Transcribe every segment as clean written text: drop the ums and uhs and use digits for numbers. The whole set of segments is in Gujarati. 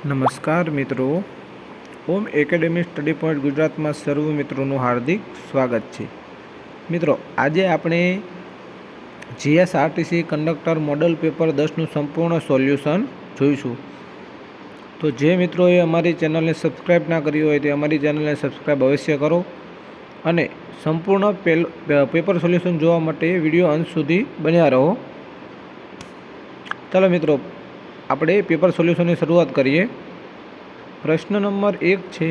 નમસ્કાર મિત્રો, ઓમ એકેડેમી સ્ટડી પોઈન્ટ ગુજરાતમાં સર્વ મિત્રોનું હાર્દિક સ્વાગત છે. મિત્રો, આજે આપણે જીએસઆરટીસી કંડક્ટર મોડલ પેપર 10નું સંપૂર્ણ સોલ્યુશન જોઈશું. તો જે મિત્રોએ અમારી ચેનલને સબસ્ક્રાઈબ ના કરી હોય તે અમારી ચેનલને સબસ્ક્રાઈબ અવશ્ય કરો અને સંપૂર્ણ પેપર સોલ્યુશન જોવા માટે વિડીયો અંત સુધી બન્યા રહો. ચાલો મિત્રો, આપણે પેપર સોલ્યુશનની શરૂઆત કરીએ. પ્રશ્ન નંબર 1 છે,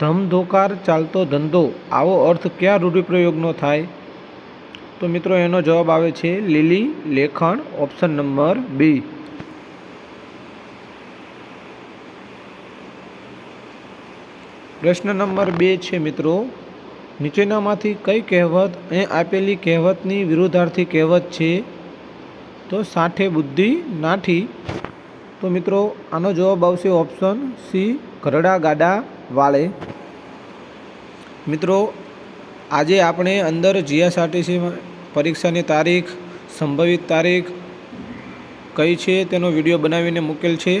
ધમધોકાર ચાલતો ધંધો, આવો અર્થ કયા રૂઢિપ્રયોગનો થાય? તો મિત્રો એનો જવાબ આવે છે લીલી લેખણ, ઓપ્શન નંબર બી. પ્રશ્ન નંબર 2 છે મિત્રો, નીચેનામાંથી કઈ કહેવત અહીં આપેલી કહેવતની વિરુદ્ધાર્થી કહેવત છે? તો સાઠે બુદ્ધિ નાઠી. તો મિત્રો આનો જવાબ આવશે ઓપ્શન સી, ઘરડા ગાડા વાળે. મિત્રો, આજે આપણે અંદર જીએસઆરટીસી પરીક્ષાની તારીખ, સંભવિત તારીખ કઈ છે તેનો વિડીયો બનાવીને મૂકેલ છે.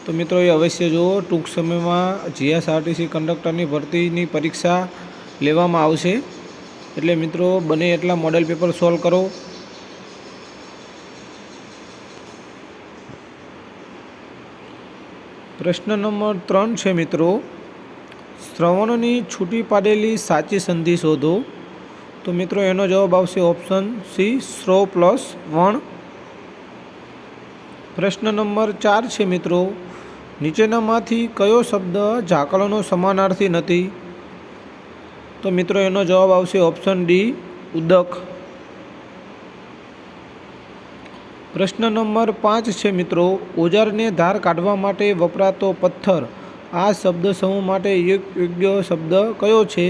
તો મિત્રો એ અવશ્ય જુઓ. ટૂંક સમયમાં જીએસઆરટીસી કંડક્ટરની ભરતીની પરીક્ષા લેવામાં આવશે, એટલે મિત્રો બને એટલા મોડેલ પેપર સોલ્વ કરો. પ્રશ્ન નંબર 3 છે મિત્રો, શ્રવણની છૂટી પાડેલી સાચી સંધિ શોધો. તો મિત્રો એનો જવાબ આવશે ઓપ્શન સી, શ્રો પ્લસ વણ. પ્રશ્ન નંબર 4 છે મિત્રો, નીચેનામાંથી કયો શબ્દ ઝાકળનો સમાનાર્થી નથી? તો મિત્રો એનો જવાબ આવશે ઓપ્શન ડી, ઉદક. પ્રશ્ન નંબર 5 છે મિત્રો, ઓજારને ધાર કાઢવા માટે વપરાતો પથ્થર, આ શબ્દ સમૂહ માટે યોગ્ય શબ્દ કયો છે?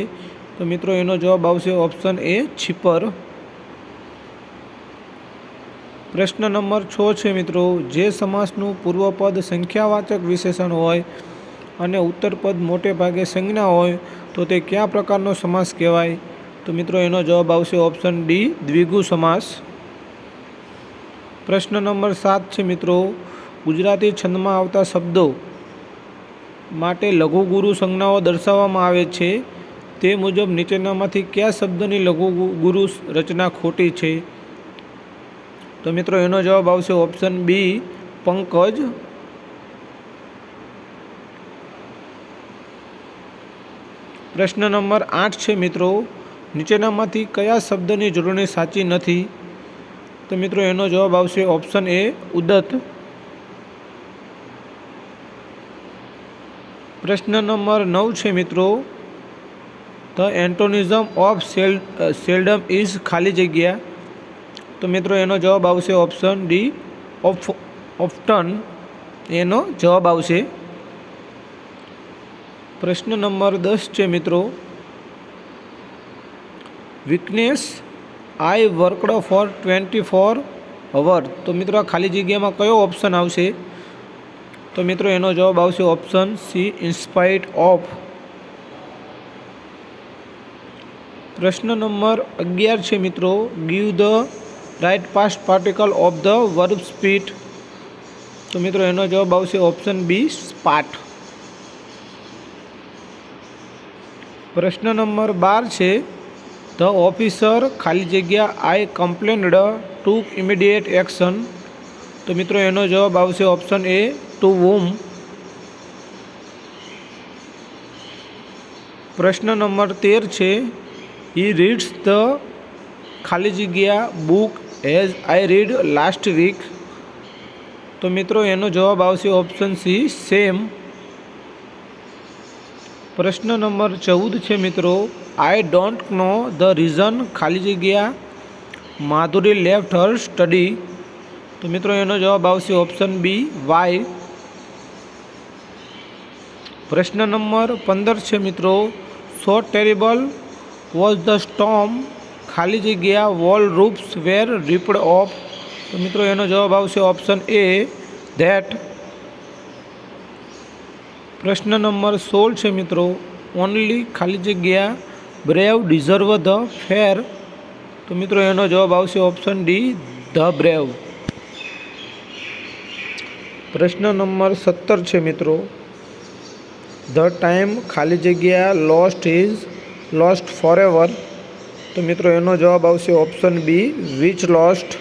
તો મિત્રો એનો જવાબ આવશે ઓપ્શન એ, છીપર. પ્રશ્ન નંબર 6 છે મિત્રો, જે સમાસનું પૂર્વપદ સંખ્યાવાચક વિશેષણ હોય અને ઉત્તરપદ મોટે ભાગે સંજ્ઞા હોય તો તે કયા પ્રકારનો સમાસ કહેવાય? તો મિત્રો એનો જવાબ આવશે ઓપ્શન ડી, દ્વિગુ સમાસ. પ્રશ્ન નંબર 7 છે મિત્રો, ગુજરાતી છંદમાં આવતા શબ્દો માટે લઘુ ગુરુ સંજ્ઞાઓ દર્શાવવામાં આવે છે, તે મુજબ નીચેનામાંથી કયા શબ્દની લઘુ ગુરુ રચના ખોટી છે? તો મિત્રો એનો જવાબ આવશે ઓપ્શન બી, પંકજ. પ્રશ્ન નંબર 8 છે મિત્રો, નીચેનામાંથી કયા શબ્દની જોડણી સાચી નથી? તો મિત્રો એનો જવાબ આવશે ઓપ્શન એ, ઉદત. પ્રશ્ન નંબર 9 છે મિત્રો, ધ એન્ટોનિઝમ ઓફ સેલ્ડમ ઇઝ ખાલી જગ્યા. તો મિત્રો એનો જવાબ આવશે ઓપ્શન ડી, ઓફ્ટન. એનો જવાબ આવશે. પ્રશ્ન નંબર 10 છે મિત્રો, વીકનેસ આઈ વર્કડ ફોર 24 અવર. તો મિત્રો આ ખાલી જગ્યામાં કયો ઓપ્શન આવશે? તો મિત્રો એનો જવાબ આવશે ઓપ્શન સી, ઇન્સ્પાઇટ ઓફ. પ્રશ્ન નંબર 11 છે મિત્રો, give the right past particle of the verb spit. તો મિત્રો એનો જવાબ આવશે ઓપ્શન બી, સ્પાટ. પ્રશ્ન નંબર 12 છે, ધ ઓફિસર ખાલી જગ્યા આઈ કમ્પ્લેન્ડ ટુક ઇમિડિયેટ એક્શન. તો મિત્રો એનો જવાબ આવશે ઓપ્શન એ, ટુ whom. પ્રશ્ન નંબર 13 છે, હી રીડ્સ ધ ખાલી જગ્યા book as I read last week. તો મિત્રો એનો જવાબ આવશે ઓપ્શન સી, સેમ. પ્રશ્ન નંબર 14 છે મિત્રો, I don't know the reason ખાલી જગ્યા માધુરી લેફ્ટ હર સ્ટડી. તો મિત્રો એનો જવાબ આવશે ઓપ્શન બી, વાય. પ્રશ્ન નંબર 15 છે મિત્રો, સો ટેરિબલ વોઝ ધ સ્ટોર્મ ખાલી જગ્યા વોલ રૂફ્સ વેર રિપ્ડ ઓફ. તો મિત્રો એનો જવાબ આવશે ઓપ્શન એ, ધેટ. પ્રશ્ન નંબર 16 છે મિત્રો, ઓનલી ખાલી જગ્યા બ્રેવ ડિઝર્વ ધ ફેર. તો મિત્રો એનો જવાબ આવશે ઓપ્શન ડી, ધ બ્રેવ. પ્રશ્ન નંબર 17 છે મિત્રો, ધ ટાઈમ ખાલી જગ્યા lost is lost for ever. તો મિત્રો એનો જવાબ આવશે ઓપ્શન બી, વિચ લોસ્ટ.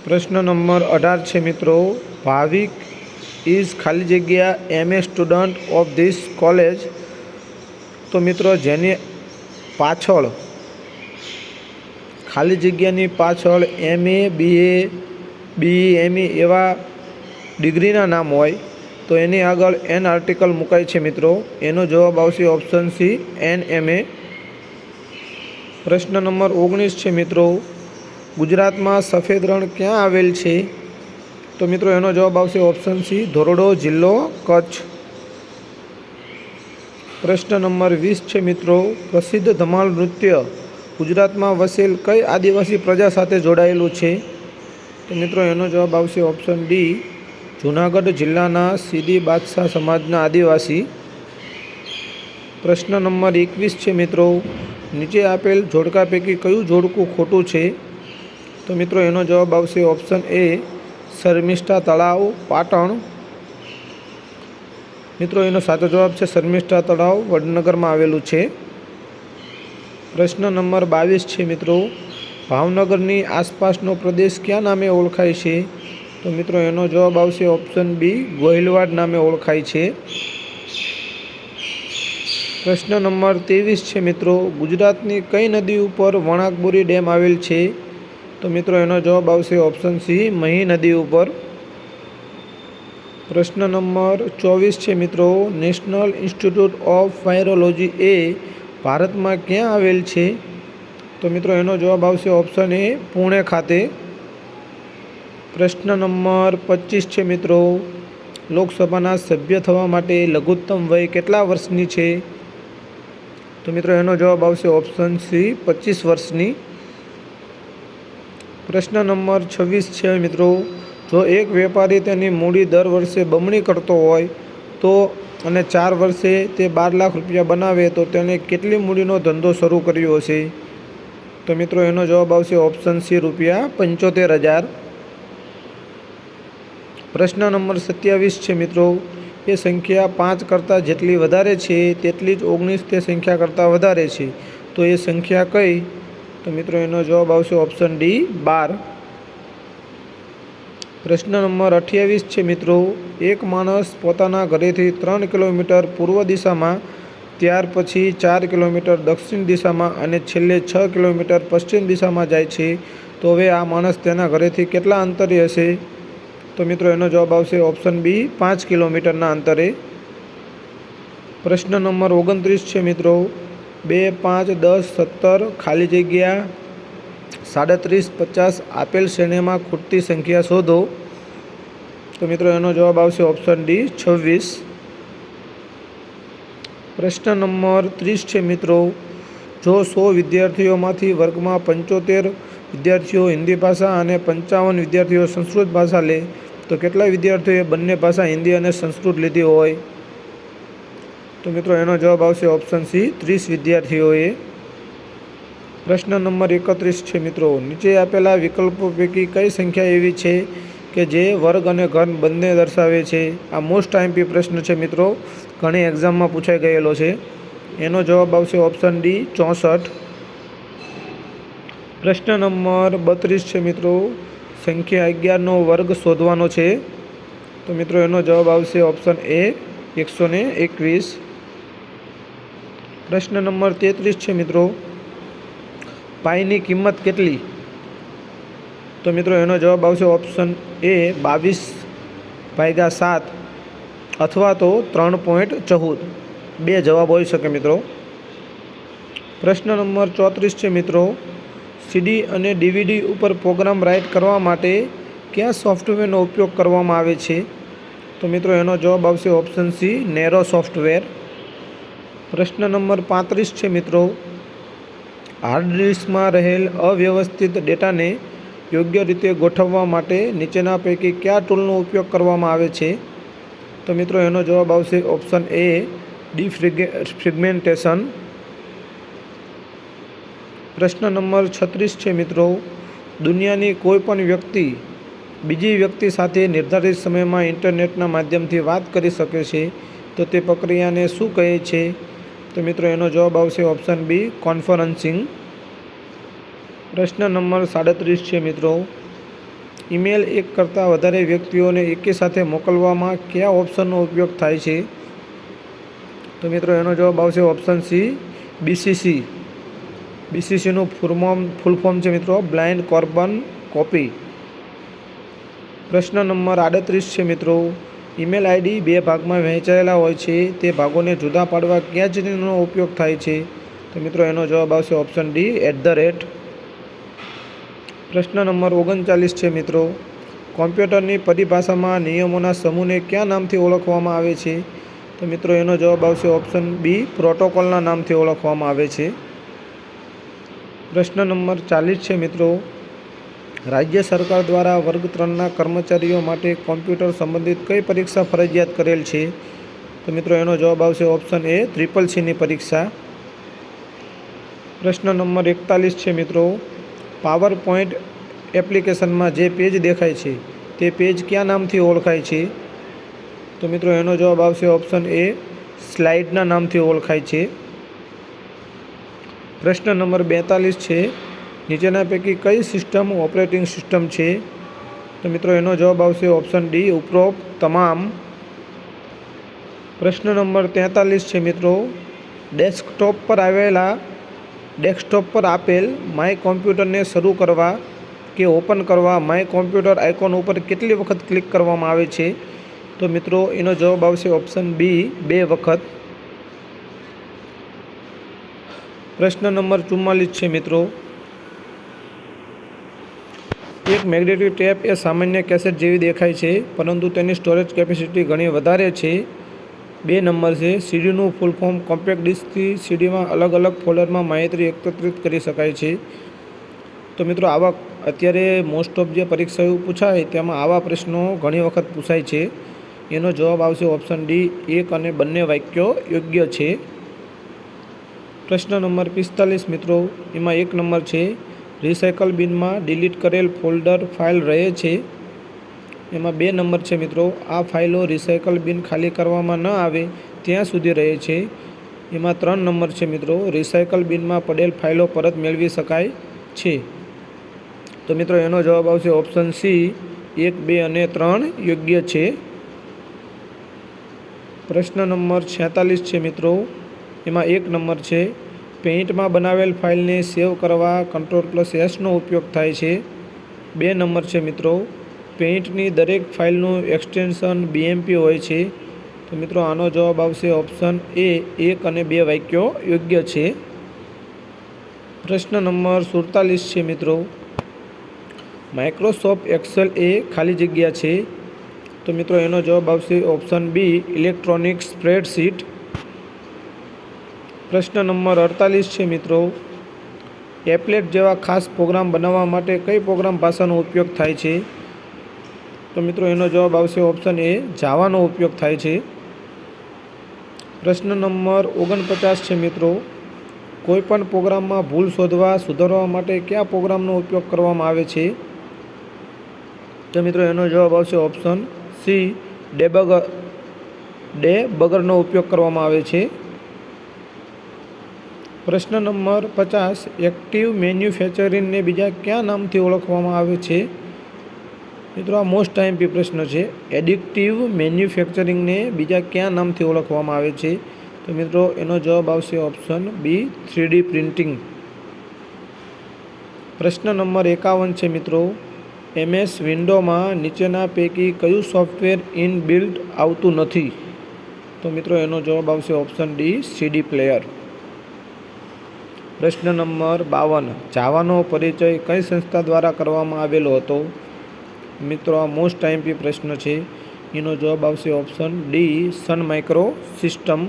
પ્રશ્ન નંબર 18 છે મિત્રો, ભાવિક ઇઝ ખાલી જગ્યા MA student of this college. તો મિત્રો જેની પાછળ ખાલી જગ્યાની પાછળ MA BA BE ME એવા ડિગ્રીના નામ હોય તો એની આગળ એન આર્ટિકલ મુકાય છે મિત્રો. એનો જવાબ આવશે ઓપ્શન સી, NMA. પ્રશ્ન નંબર 19 છે મિત્રો, ગુજરાતમાં સફેદ રણ ક્યાં આવેલ છે? તો મિત્રો એનો જવાબ આવશે ઓપ્શન સી, ધોરડો, જિલ્લો કચ્છ. પ્રશ્ન નંબર 20 છે મિત્રો, પ્રસિદ્ધ ધમાલ નૃત્ય ગુજરાતમાં વસેલ કઈ આદિવાસી પ્રજા સાથે જોડાયેલું છે? તો મિત્રો એનો જવાબ આવશે ઓપ્શન ડી, જૂનાગઢ જિલ્લાના સીદી બાદશાહ સમાજના આદિવાસી. પ્રશ્ન નંબર 21 છે મિત્રો, નીચે આપેલ જોડકા પૈકી કયું જોડકું ખોટું છે? તો મિત્રો એનો જવાબ આવશે ઓપ્શન એ, શર્મિષ્ઠા તળાવ, પાટણ. મિત્રો એનો સાચો જવાબ છે શર્મિષ્ઠા તળાવ, વડનગરમાં આવેલું છે. પ્રશ્ન નંબર 22 છે મિત્રો, ભાવનગરની આસપાસનો પ્રદેશ કયા નામે ઓળખાય છે? તો મિત્રો એનો જવાબ આવશે ઓપ્શન બી, ગોહિલવાડ નામે ઓળખાય છે. પ્રશ્ન નંબર 23 છે મિત્રો, ગુજરાતની કઈ નદી ઉપર વણાકબોરી ડેમ આવેલ છે? તો મિત્રો એનો જવાબ આવશે ઓપ્શન સી, મહી નદી ઉપર. પ્રશ્ન નંબર 24 છે મિત્રો, નેશનલ ઇન્સ્ટિટ્યૂટ ઓફ વાયરોલોજી એ ભારતમાં ક્યાં આવેલ છે? તો મિત્રો એનો જવાબ આવશે ઓપ્શન એ, પુણે ખાતે. પ્રશ્ન નંબર 25 છે મિત્રો, લોકસભાના સભ્ય થવા માટે લઘુત્તમ વય કેટલા વર્ષની છે? તો મિત્રો એનો જવાબ આવશે ઓપ્શન સી, 25 વર્ષની. પ્રશ્ન નંબર 26 છે મિત્રો, જો એક વેપારી તેની મૂડી દર વર્ષે બમણી કરતો હોય તો અને 4 વર્ષે તે 12 લાખ રૂપિયા બનાવે તો તેને કેટલી મૂડીનો ધંધો શરૂ કર્યો હશે? તો મિત્રો એનો જવાબ આવશે ઓપ્શન સી, ₹75,000. પ્રશ્ન નંબર 27 છે મિત્રો, એ સંખ્યા 5 કરતાં જેટલી વધારે છે તેટલી જ 19 તે સંખ્યા કરતાં વધારે છે, તો એ સંખ્યા કઈ? તો મિત્રો એનો જવાબ આવશે ઓપ્શન ડી, 12. પ્રશ્ન નંબર 28 છે મિત્રો, એક માણસ પોતાના ઘરેથી 3 કિલોમીટર પૂર્વ દિશામાં, ત્યાર પછી 4 કિલોમીટર દક્ષિણ દિશામાં અને છેલ્લે 6 કિલોમીટર પશ્ચિમ દિશામાં જાય છે, તો હવે આ માણસ તેના ઘરેથી કેટલા અંતરે હશે? તો મિત્રો એનો જવાબ આવશે ઓપ્શન બી, 5 કિલોમીટરના અંતરે. પ્રશ્ન નંબર 29 છે મિત્રો, 2, 5, 10, 17 ખાલી જગ્યા 37, 50 આપેલ શ્રેણીમાં ખૂટતી સંખ્યા શોધો. તો મિત્રો એનો જવાબ આવશે ઓપ્શન ડી, 26. પ્રશ્ન નંબર 30 છે મિત્રો, જો 100 વિદ્યાર્થીઓમાંથી વર્ગમાં 75 વિદ્યાર્થીઓ હિન્દી ભાષા અને 55 વિદ્યાર્થીઓ સંસ્કૃત ભાષા લે તો કેટલા વિદ્યાર્થીઓએ બંને ભાષા હિન્દી અને સંસ્કૃત લીધી હોય? તો મિત્રો એનો જવાબ આવશે ઓપ્શન સી, 30 વિદ્યાર્થીઓએ. પ્રશ્ન નંબર 31 છે મિત્રો, નીચે આપેલા વિકલ્પો પૈકી કઈ સંખ્યા એવી છે કે જે વર્ગ અને ઘન બંને દર્શાવે છે? આ મોસ્ટ આઈએમપી પ્રશ્ન છે મિત્રો, ઘણી એક્ઝામમાં પૂછાઈ ગયેલો છે. એનો જવાબ આવશે ઓપ્શન ડી, 64. પ્રશ્ન નંબર 32 છે મિત્રો, સંખ્યા 11નો વર્ગ શોધવાનો છે. તો મિત્રો એનો જવાબ આવશે ઓપ્શન એ, 121. પ્રશ્ન નંબર 33 છે મિત્રો, પાઈની કિંમત કેટલી? તો મિત્રો એનો જવાબ આવશે ઓપ્શન એ, 22/7 અથવા તો 3.14. 2 જવાબ હોઈ શકે મિત્રો. પ્રશ્ન નંબર 34 છે મિત્રો, સીડી અને DVD ઉપર પ્રોગ્રામ રાઇટ કરવા માટે કયા સોફ્ટવેરનો ઉપયોગ કરવામાં આવે છે? તો મિત્રો એનો જવાબ આવશે ઓપ્શન સી, નેરો સોફ્ટવેર. પ્રશ્ન નંબર 35 છે મિત્રો, હાર્ડ ડિસ્કમાં રહેલ અવ્યવસ્થિત ડેટાને યોગ્ય રીતે ગોઠવવા માટે નીચેના પૈકી કયા ટૂલનો ઉપયોગ કરવામાં આવે છે? તો મિત્રો એનો જવાબ આવશે ઓપ્શન એ, ડિફ્રેગમેન્ટેશન. પ્રશ્ન નંબર 36 છે મિત્રો, દુનિયાની કોઈ પણ વ્યક્તિ બીજી વ્યક્તિ સાથે નિર્ધારિત સમયમાં ઇન્ટરનેટના માધ્યમથી વાત કરી શકે છે તો તે પ્રક્રિયાને શું કહે છે? તો મિત્રો એનો જવાબ આવશે ઓપ્શન બી, કોન્ફરન્સિંગ. પ્રશ્ન નંબર 37 છે મિત્રો, ઈમેલ એક કરતાં વધારે વ્યક્તિઓને એકી સાથે મોકલવામાં કયા ઓપ્શનનો ઉપયોગ થાય છે? તો મિત્રો એનો જવાબ આવશે ઓપ્શન સી, બીસીસી. બીસીસીનું ફૂલ ફોર્મ છે મિત્રો બ્લાઇન્ડ કાર્બન કોપી. પ્રશ્ન નંબર 38 છે મિત્રો, ઈમેલ આઈડી બે ભાગમાં વહેંચાયેલા હોય છે તે ભાગોને જુદા પાડવા કયા ચિહ્નનો ઉપયોગ થાય છે? તો મિત્રો એનો જવાબ આવશે ઓપ્શન ડી, @. પ્રશ્ન નંબર 39 છે મિત્રો, કોમ્પ્યુટરની પરિભાષામાં નિયમોના સમૂહને કયા નામથી ઓળખવામાં આવે છે? તો મિત્રો એનો જવાબ આવશે ઓપ્શન બી, પ્રોટોકોલના નામથી ઓળખવામાં આવે છે. પ્રશ્ન નંબર 40 છે મિત્રો, રાજ્ય સરકાર દ્વારા વર્ગ 3ના કર્મચારીઓ માટે કોમ્પ્યુટર સંબંધિત કઈ પરીક્ષા ફરજિયાત કરેલ છે? તો મિત્રો એનો જવાબ આવશે ઓપ્શન એ, CCCની પરીક્ષા. પ્રશ્ન નંબર 41 છે મિત્રો, પાવર પોઈન્ટ એપ્લિકેશનમાં જે પેજ દેખાય છે તે પેજ કયા નામથી ઓળખાય છે? તો મિત્રો એનો જવાબ આવશે ઓપ્શન એ, સ્લાઇડના નામથી ઓળખાય છે. પ્રશ્ન નંબર 42 છે, નીચેના પૈકી કઈ સિસ્ટમ ઓપરેટિંગ સિસ્ટમ છે? તો મિત્રો એનો જવાબ આવશે ઓપ્શન ડી, ઉપરોક્ત તમામ. પ્રશ્ન નંબર 43 છે મિત્રો, ડેસ્કટોપ પર આપેલ માય કોમ્પ્યુટરને શરૂ કરવા કે ઓપન કરવા માય કોમ્પ્યુટર આઇકોન ઉપર કેટલી વખત ક્લિક કરવામાં આવે છે? તો મિત્રો એનો જવાબ આવશે ઓપ્શન બી, 2 વખત. પ્રશ્ન નંબર 44 છે મિત્રો, એક મેગ્નેટિક ટેપ એ સામાન્ય કેસેટ જેવી દેખાય છે પરંતુ તેની સ્ટોરેજ કેપેસિટી ઘણી વધારે છે. 2 નંબર છે, સીડીનું ફૂલ ફોર્મ કોમ્પેક્ટ ડિસ્કથી સીડીમાં અલગ અલગ ફોલ્ડરમાં માહિતી એકત્રિત કરી શકાય છે. તો મિત્રો આવા અત્યારે મોસ્ટ ઓફ જે પરીક્ષાઓ પૂછાય તેમાં આવા પ્રશ્નો ઘણી વખત પૂછાય છે. એનો જવાબ આવશે ઓપ્શન ડી, 1 અને બંને વાક્યો યોગ્ય છે. પ્રશ્ન નંબર 45 મિત્રો, એમાં 1 નંબર છે, રિસાયકલ બિનમાં ડિલીટ કરેલ ફોલ્ડર ફાઇલ રહે છે. એમાં 2 નંબર છે મિત્રો, આ ફાઇલો રિસાયકલ બિન ખાલી કરવામાં ન આવે ત્યાં સુધી રહે છે. એમાં 3 નંબર છે મિત્રો, રિસાયકલ બિનમાં પડેલ ફાઇલો પરત મેળવી શકાય છે. તો મિત્રો એનો જવાબ આવશે ઓપ્શન સી, 1, 2 અને 3 યોગ્ય છે. પ્રશ્ન નંબર 46 છે મિત્રો, એમાં 1 નંબર છે, પેઇન્ટમાં બનાવેલ ફાઇલને સેવ કરવા Ctrl+Sનો ઉપયોગ થાય છે. 2 નંબર છે મિત્રો, પેઇન્ટની દરેક ફાઇલનું એક્સટેન્શન BMP હોય છે. તો મિત્રો આનો જવાબ આવશે ઓપ્શન એ, 1 અને 2 વાક્યો યોગ્ય છે. પ્રશ્ન નંબર 47 છે મિત્રો, માઇક્રોસોફ્ટ એક્સેલ એ ખાલી જગ્યા છે. તો મિત્રો એનો જવાબ આવશે ઓપ્શન બી, ઇલેક્ટ્રોનિક સ્પ્રેડશીટ. પ્રશ્ન નંબર 48 છે મિત્રો, એપ્લેટ જેવા ખાસ પ્રોગ્રામ બનાવવા માટે કઈ પ્રોગ્રામ ભાષાનો ઉપયોગ થાય છે? તો મિત્રો એનો જવાબ આવશે ઓપ્શન એ, જાવાનો ઉપયોગ થાય છે. પ્રશ્ન નંબર 49 છે મિત્રો, કોઈપણ પ્રોગ્રામમાં ભૂલ શોધવા સુધારવા માટે કયા પ્રોગ્રામનો ઉપયોગ કરવામાં આવે છે? તો મિત્રો એનો જવાબ આવશે ઓપ્શન સી, ડેબગરનો ઉપયોગ કરવામાં આવે છે. પ્રશ્ન નંબર 50, એક્ટિવ મેન્યુફેક્ચરિંગને બીજા કયા નામથી ઓળખવામાં આવે છે? મિત્રો આ મોસ્ટ આઈએમપી પ્રશ્ન છે. એડિક્ટિવ મેન્યુફેક્ચરિંગને બીજા કયા નામથી ઓળખવામાં આવે છે? તો મિત્રો એનો જવાબ આવશે ઓપ્શન બી, 3D પ્રિન્ટિંગ. પ્રશ્ન નંબર 51 છે મિત્રો, MS વિન્ડોમાં નીચેના પૈકી કયું સોફ્ટવેર ઇનબિલ્ટ આવતું નથી? તો મિત્રો એનો જવાબ આવશે ઓપ્શન ડી, CD પ્લેયર. પ્રશ્ન નંબર 52, જાવાનો પરિચય કઈ સંસ્થા દ્વારા કરવામાં આવેલો હતો? મિત્રો આ મોસ્ટ આઈએમપી પ્રશ્ન છે. એનો જવાબ આવશે ઓપ્શન ડી, સન માઇક્રો સિસ્ટમ.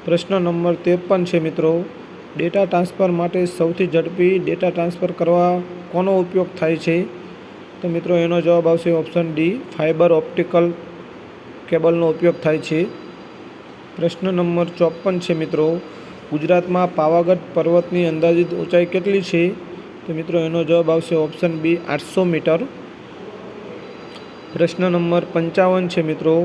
પ્રશ્ન નંબર 53 છે મિત્રો, ડેટા ટ્રાન્સફર માટે સૌથી ઝડપી ડેટા ટ્રાન્સફર કરવા કોનો ઉપયોગ થાય છે? તો મિત્રો એનો જવાબ આવશે ઓપ્શન ડી, ફાઇબર ઓપ્ટિકલ કેબલનો ઉપયોગ થાય છે. પ્રશ્ન નંબર 54 છે મિત્રો, ગુજરાતમાં પાવાગઢ પર્વતની અંદાજિત ઊંચાઈ કેટલી છે? તો મિત્રો એનો જવાબ આવશે ઓપ્શન બી, 800 મીટર. પ્રશ્ન નંબર 55 છે મિત્રો,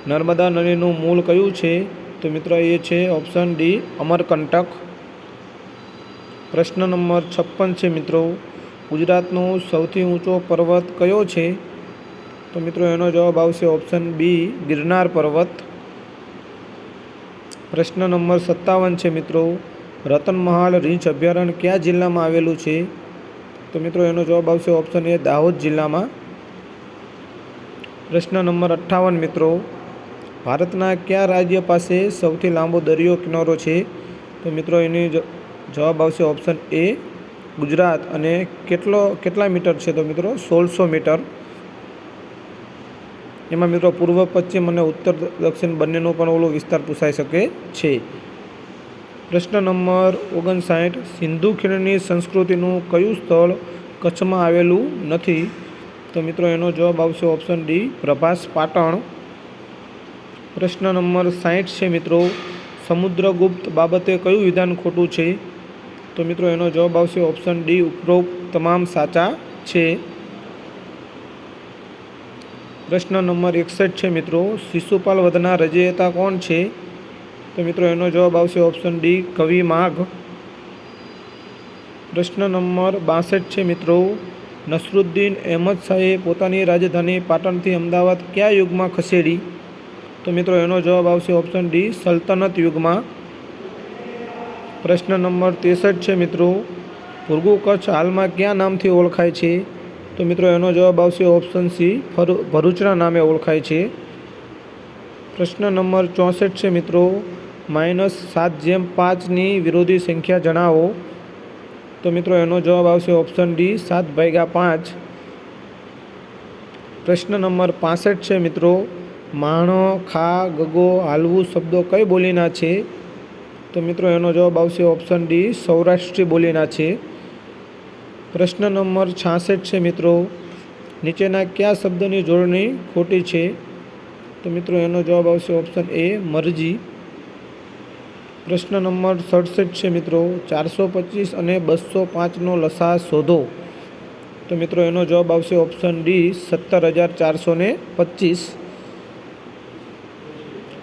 નર્મદા નદીનું મૂળ કયું છે? તો મિત્રો એ છે ઓપ્શન ડી અમરકંટક. પ્રશ્ન નંબર 56 છે મિત્રો, ગુજરાતનો સૌથી ઊંચો પર્વત કયો છે? તો મિત્રો એનો જવાબ આવશે ઓપ્શન બી ગિરનાર પર્વત. પ્રશ્ન નંબર 57 છે મિત્રો, રતનમહાલ રીંછ અભયારણ્ય કયા જિલ્લામાં આવેલું છે? તો મિત્રો એનો જવાબ આવશે ઓપ્શન એ દાહોદ જિલ્લામાં. પ્રશ્ન નંબર 58 મિત્રો, ભારતના કયા રાજ્ય પાસે સૌથી લાંબો દરિયો કિનારો છે? તો મિત્રો એની જવાબ આવશે ઓપ્શન એ ગુજરાત. અને કેટલા મીટર છે? તો મિત્રો 1600 મીટર. એમાં મિત્રો પૂર્વ પશ્ચિમ અને ઉત્તર દક્ષિણ બંનેનો પણ ઓલો વિસ્તાર પૂછાઈ શકે છે. પ્રશ્ન નંબર 59, સિંધુ ખીણની સંસ્કૃતિનું કયું સ્થળ કચ્છમાં આવેલું નથી? તો મિત્રો એનો જવાબ આવશે ઓપ્શન ડી પ્રભાસ પાટણ. પ્રશ્ન નંબર 60 છે મિત્રો, સમુદ્રગુપ્ત બાબતે કયું વિધાન ખોટું છે? તો મિત્રો એનો જવાબ આવશે ઓપ્શન ડી ઉપરોક્ત તમામ સાચા છે. પ્રશ્ન નંબર 61 છે મિત્રો, શિશુપાલ વધના રચયિતા કોણ છે? તો મિત્રો એનો જવાબ આવશે ઓપ્શન ડી કવિ માઘ. પ્રશ્ન નંબર 62 છે મિત્રો, નસરુદ્દીન અહેમદ શાહે પોતાની રાજધાની પાટણથી અમદાવાદ કયા યુગમાં ખસેડી? તો મિત્રો એનો જવાબ આવશે ઓપ્શન ડી સલ્તનત યુગમાં. પ્રશ્ન નંબર 63 છે મિત્રો, ભૃગુ કચ્છ હાલમાં કયા નામથી ઓળખાય છે? તો મિત્રો એનો જવાબ આવશે ઓપ્શન સી ભરૂચના નામે ઓળખાય છે. પ્રશ્ન નંબર 64 છે મિત્રો, -7/5ની વિરોધી સંખ્યા જણાવો. તો મિત્રો એનો જવાબ આવશે ઓપ્શન ડી 7/5. પ્રશ્ન નંબર 65 છે મિત્રો, માણો, ખા, ગગો, હાલવું શબ્દો કઈ બોલીના છે? તો મિત્રો એનો જવાબ આવશે ઓપ્શન ડી સૌરાષ્ટ્રી બોલીના છે. પ્રશ્ન નંબર 66 છે મિત્રો, નીચેના કયા શબ્દની જોડણી ખોટી છે? તો મિત્રો એનો જવાબ આવશે ઓપ્શન એ મરજી. પ્રશ્ન નંબર 67 છે મિત્રો, 425 અને 205નો લસા શોધો. તો મિત્રો એનો જવાબ આવશે ઓપ્શન ડી 17,425.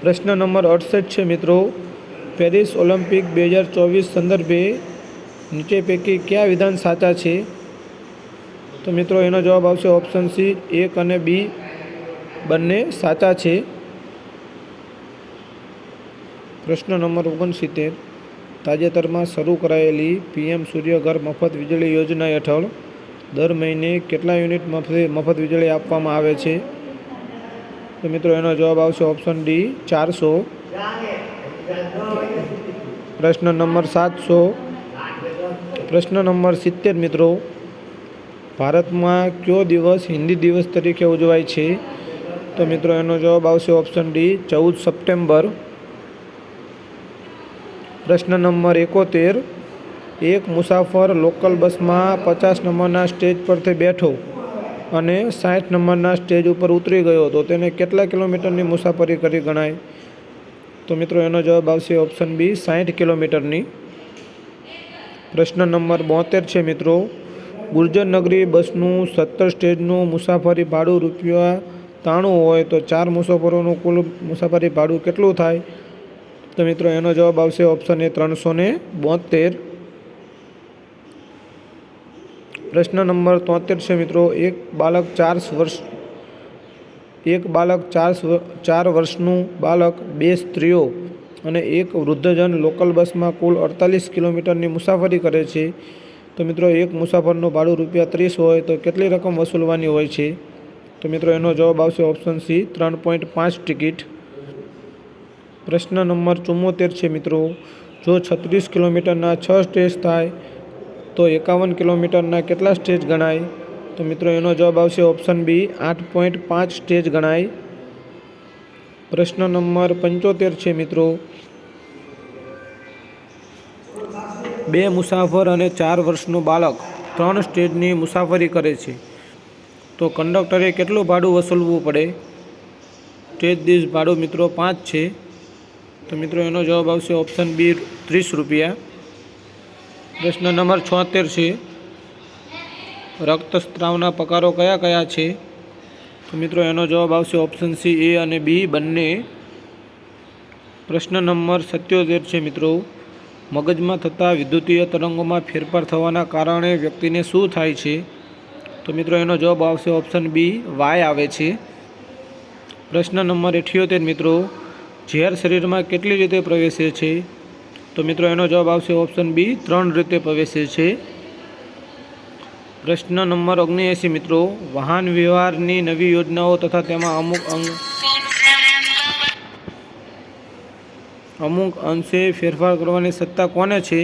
પ્રશ્ન નંબર 68 છે મિત્રો, પેરિસ ઓલિમ્પિક 2024 સંદર્ભે નીચે પૈકી કયા વિધાન સાચા છે? તો મિત્રો એનો જવાબ આવશે ઓપ્શન સી 1 અને બી બંને સાચા છે. પ્રશ્ન નંબર 69, તાજેતરમાં શરૂ કરાયેલી PM સૂર્યઘર મફત વીજળી યોજના હેઠળ દર મહિને કેટલા યુનિટ મફત વીજળી આપવામાં આવે છે? તો મિત્રો એનો જવાબ આવશે ઓપ્શન ડી 400. પ્રશ્ન નંબર 700, પ્રશ્ન નંબર 70 મિત્રો, ભારતમાં કયો દિવસ હિન્દી દિવસ તરીકે ઉજવાય છે? તો મિત્રો એનો જવાબ આવશે ઓપ્શન ડી 14 સપ્ટેમ્બર. પ્રશ્ન નંબર 71, એક મુસાફર લોકલ બસમાં 50 નંબરના સ્ટેજ પરથી બેઠો અને 60 નંબરના સ્ટેજ ઉપર ઉતરી ગયો તો તેને કેટલા કિલોમીટરની મુસાફરી કરી ગણાય? તો મિત્રો એનો જવાબ આવશે ઓપ્શન બી 60 કિલોમીટરની. પ્રશ્ન નંબર 72 છે મિત્રો, ગુર્જર નગરી બસનું 17 સ્ટેજનું મુસાફરી ભાડું ₹93 હોય તો 4 મુસાફરોનું કુલ મુસાફરી ભાડું કેટલું થાય? તો મિત્રો એનો જવાબ આવશે ઓપ્શન એ 372. પ્રશ્ન નંબર 73 છે મિત્રો, એક બાળક 4 વર્ષનું બાળક, 2 સ્ત્રીઓ અને એક વૃદ્ધજન લોકલ બસમાં કુલ 48 કિલોમીટરની મુસાફરી કરે છે. તો મિત્રો એક મુસાફરનું ભાડું ₹30 હોય તો કેટલી રકમ વસૂલવાની હોય છે? તો મિત્રો એનો જવાબ આવશે ઓપ્શન સી 3.5 ટિકિટ. પ્રશ્ન નંબર 74 છે મિત્રો, જો 36 કિલોમીટરના 6 સ્ટેજ થાય તો 51 કિલોમીટરના કેટલા સ્ટેજ ગણાય? તો મિત્રો એનો જવાબ આવશે ઓપ્શન બી 8.5 સ્ટેજ ગણાય. પ્રશ્ન નંબર 75 છે મિત્રો, 2 મુસાફર અને 4 વર્ષનું બાળક 3 સ્ટેજની મુસાફરી કરે છે તો કંડક્ટરે કેટલું ભાડું વસૂલવું પડે? સ્ટેજ દીઠ ભાડું મિત્રો 5 છે. તો મિત્રો એનો જવાબ આવશે ઓપ્શન બી ₹30. પ્રશ્ન નંબર 76 છે, રક્તસ્રાવના પ્રકારો કયા કયા છે? તો તો મિત્રો એનો જવાબ આવશે ઓપ્શન સી એ અને બી બંને. પ્રશ્ન નંબર 77 છે મિત્રો, મગજમાં થતા વિદ્યુતીય તરંગોમાં ફેરફાર થવાના કારણે વ્યક્તિને શું થાય છે? તો મિત્રો એનો જવાબ આવશે ઓપ્શન બી વાય આવે છે. પ્રશ્ન નંબર 78 મિત્રો, ઝેર શરીરમાં કેટલી રીતે પ્રવેશે છે? તો મિત્રો એનો જવાબ આવશે ઓપ્શન બી 3 રીતે પ્રવેશે છે. પ્રશ્ન નંબર 79 મિત્રો, વાહન વ્યવહારની નવી યોજનાઓ તથા તેમાં અમુક અંશે ફેરફાર કરવાની સત્તા કોને છે?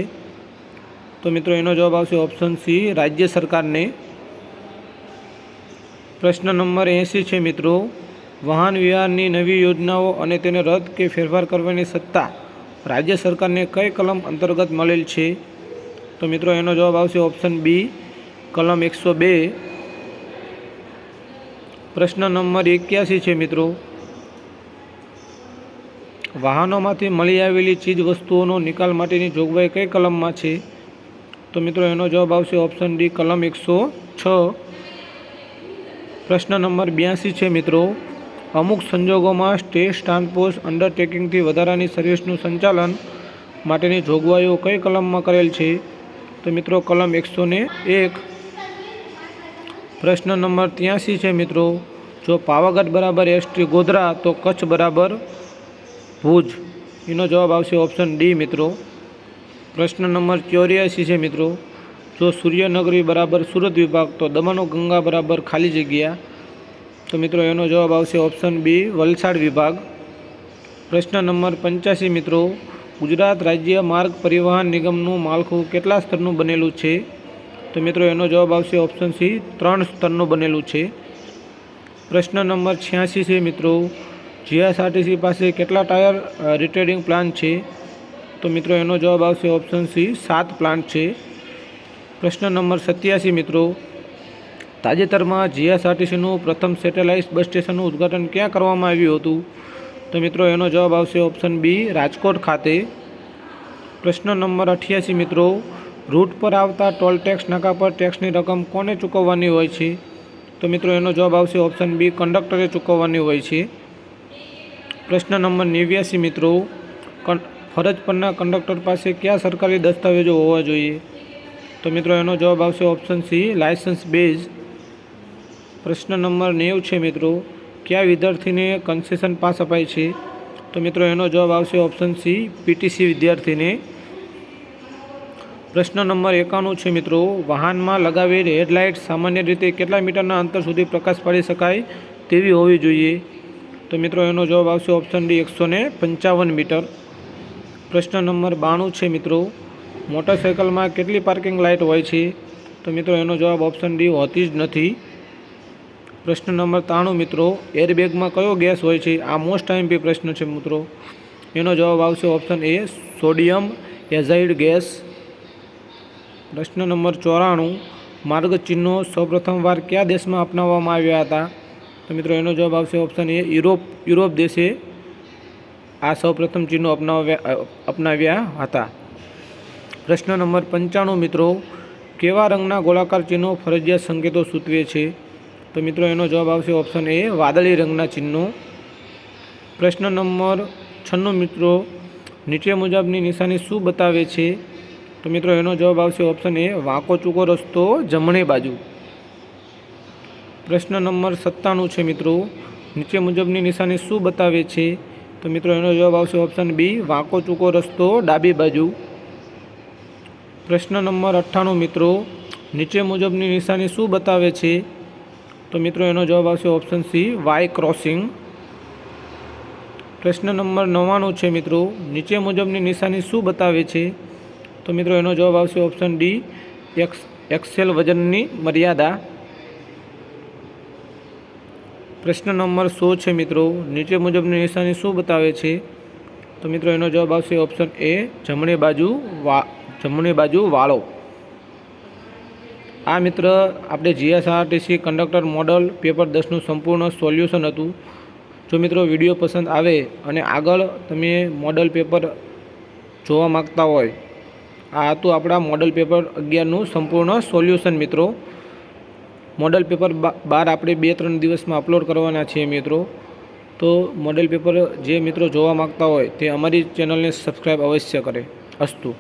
તો મિત્રો એનો જવાબ આવશે ઓપ્શન સી રાજ્ય સરકારને. પ્રશ્ન નંબર 80 છે મિત્રો, વાહન વ્યવહારની નવી યોજનાઓ અને તેને રદ કે ફેરફાર કરવાની સત્તા રાજ્ય સરકારને કઈ કલમ અંતર્ગત મળેલ છે? તો મિત્રો એનો જવાબ આવશે ઓપ્શન બી કલમ 102. પ્રશ્ન નંબર 81 છે મિત્રો, વાહનોમાંથી મળી આવેલી ચીજ વસ્તુઓનો નિકાલ માટેની જોગવાઈ કઈ કલમમાં છે? તો મિત્રો એનો જવાબ આવશે ઓપ્શન ડી કલમ 106. પ્રશ્ન નંબર 82 છે મિત્રો, અમુક સંજોગોમાં સ્ટેટ ટ્રાન્સપોર્ટ અંડરટેકિંગથી વધારાની સર્વિસનું સંચાલન માટેની જોગવાઈઓ કઈ કલમમાં કરેલ છે? તો મિત્રો કલમ 101. પ્રશ્ન નંબર 83 છે મિત્રો, જો પાવાગઢ બરાબર એસટી ગોધરા તો કચ્છ બરાબર ભુજ. એનો જવાબ આવશે ઓપ્શન ડી મિત્રો. પ્રશ્ન નંબર 84 છે મિત્રો, જો સૂર્યનગરી બરાબર સુરત વિભાગ તો દમણ ગંગા બરાબર ખાલી જગ્યા. તો મિત્રો એનો જવાબ આવશે ઓપ્શન બી વલસાડ વિભાગ. પ્રશ્ન નંબર 85 મિત્રો, ગુજરાત રાજ્ય માર્ગ પરિવહન નિગમનું માળખું કેટલા સ્તરનું બનેલું છે? તો મિત્રો એનો જવાબ આવશે ઓપ્શન સી 3 સ્તરનું બનેલું છે. પ્રશ્ન નંબર 86 છે મિત્રો, જીએસઆરટીસી પાસે કેટલા ટાયર રિટેડિંગ પ્લાન્ટ છે? તો મિત્રો એનો જવાબ આવશે ઓપ્શન સી 7 પ્લાન્ટ છે. પ્રશ્ન નંબર 87 મિત્રો, તાજેતરમાં જીએસઆરટીસીનું પ્રથમ સેટેલાઇટ બસ સ્ટેશનનું ઉદ્ઘાટન ક્યાં કરવામાં આવ્યું હતું? તો મિત્રો એનો જવાબ આવશે ઓપ્શન બી રાજકોટ ખાતે. પ્રશ્ન નંબર 88 મિત્રો, રૂટ પર આવતા ટોલ ટેક્સ નાકા પર ટેક્સની રકમ કોને ચૂકવવાની હોય છે? તો મિત્રો એનો જવાબ આવશે ઓપ્શન બી કંડક્ટરે ચૂકવવાની હોય છે. પ્રશ્ન નંબર 89 મિત્રો, ફરજ પરના કંડક્ટર પાસે કયા સરકારી દસ્તાવેજો હોવા જોઈએ? તો મિત્રો એનો જવાબ આવશે ઓપ્શન સી લાયસન્સ બેઝ. પ્રશ્ન નંબર 90 છે મિત્રો, કયા વિદ્યાર્થીને કન્સેશન પાસ અપાય છે? તો મિત્રો એનો જવાબ આવશે ઓપ્શન સી પીટીસી વિદ્યાર્થીને. પ્રશ્ન નંબર 91 છે મિત્રો, વાહનમાં લગાવેલ હેડલાઇટ સામાન્ય રીતે કેટલા મીટરના અંતર સુધી પ્રકાશ પાડી શકાય તેવી હોવી જોઈએ? તો મિત્રો એનો જવાબ આવશે ઓપ્શન ડી 155 મીટર. પ્રશ્ન નંબર 92 છે મિત્રો, મોટરસાઇકલમાં કેટલી પાર્કિંગ લાઇટ હોય છે? તો મિત્રો એનો જવાબ ઓપ્શન ડી હોતી જ નથી. પ્રશ્ન નંબર 93 મિત્રો, એરબેગમાં કયો ગેસ હોય છે? આ મોસ્ટ આઈએમપી પ્રશ્ન છે મિત્રો. એનો જવાબ આવશે ઓપ્શન એ સોડિયમ એઝાઇડ ગેસ. પ્રશ્ન નંબર 94, માર્ગ ચિહ્નો સૌપ્રથમવાર કયા દેશમાં અપનાવવામાં આવ્યા હતા? તો મિત્રો એનો જવાબ આવશે ઓપ્શન એ યુરોપ દેશે આ સૌપ્રથમ ચિહ્નો અપનાવ્યા હતા. પ્રશ્ન નંબર 95 મિત્રો, કેવા રંગના ગોળાકાર ચિહ્નો ફરજિયાત સંકેતો સૂચવે છે? તો મિત્રો એનો જવાબ આવશે ઓપ્શન એ વાદળી રંગના ચિહ્નો. પ્રશ્ન નંબર 96 મિત્રો, નીચે મુજબની નિશાની શું બતાવે છે? તો મિત્રો એનો જવાબ આવશે ઓપ્શન એ વાંકો ચૂકો રસ્તો જમણી બાજુ. પ્રશ્ન નંબર 97 છે મિત્રો, નીચે મુજબની નિશાની શું બતાવે છે? તો મિત્રો એનો જવાબ આવશે ઓપ્શન બી વાંકો ચૂકો રસ્તો ડાબી બાજુ. પ્રશ્ન નંબર 98 મિત્રો, નીચે મુજબની નિશાની શું બતાવે છે? તો મિત્રો એનો જવાબ આવશે ઓપ્શન સી વાય ક્રોસિંગ. પ્રશ્ન નંબર 99 છે મિત્રો, નીચે મુજબની નિશાની શું બતાવે છે? તો મિત્રો એનો જવાબ આવશે ઓપ્શન ડી એક્સેલ વજનની મર્યાદા. પ્રશ્ન નંબર 100 છે મિત્રો, નીચે મુજબની નિશાની શું બતાવે છે? તો મિત્રો એનો જવાબ આવશે ઓપ્શન એ જમણી બાજુ વાળો. આ મિત્ર આપણે જીએસઆરટીસી કંડક્ટર મોડલ પેપર 10નું સંપૂર્ણ સોલ્યુશન હતું. જો મિત્રો વિડીયો પસંદ આવે અને આગળ તમે મોડલ પેપર જોવા માગતા હોય, આ હતું આપણા મોડલ પેપર 11નું સંપૂર્ણ સોલ્યુશન મિત્રો. મોડલ પેપર 12 આપણે 2-3 દિવસમાં અપલોડ કરવાના છીએ મિત્રો. તો મોડેલ પેપર જે મિત્રો જોવા માગતા હોય તે અમારી ચેનલને સબસ્ક્રાઈબ અવશ્ય કરે. અસ્તુ.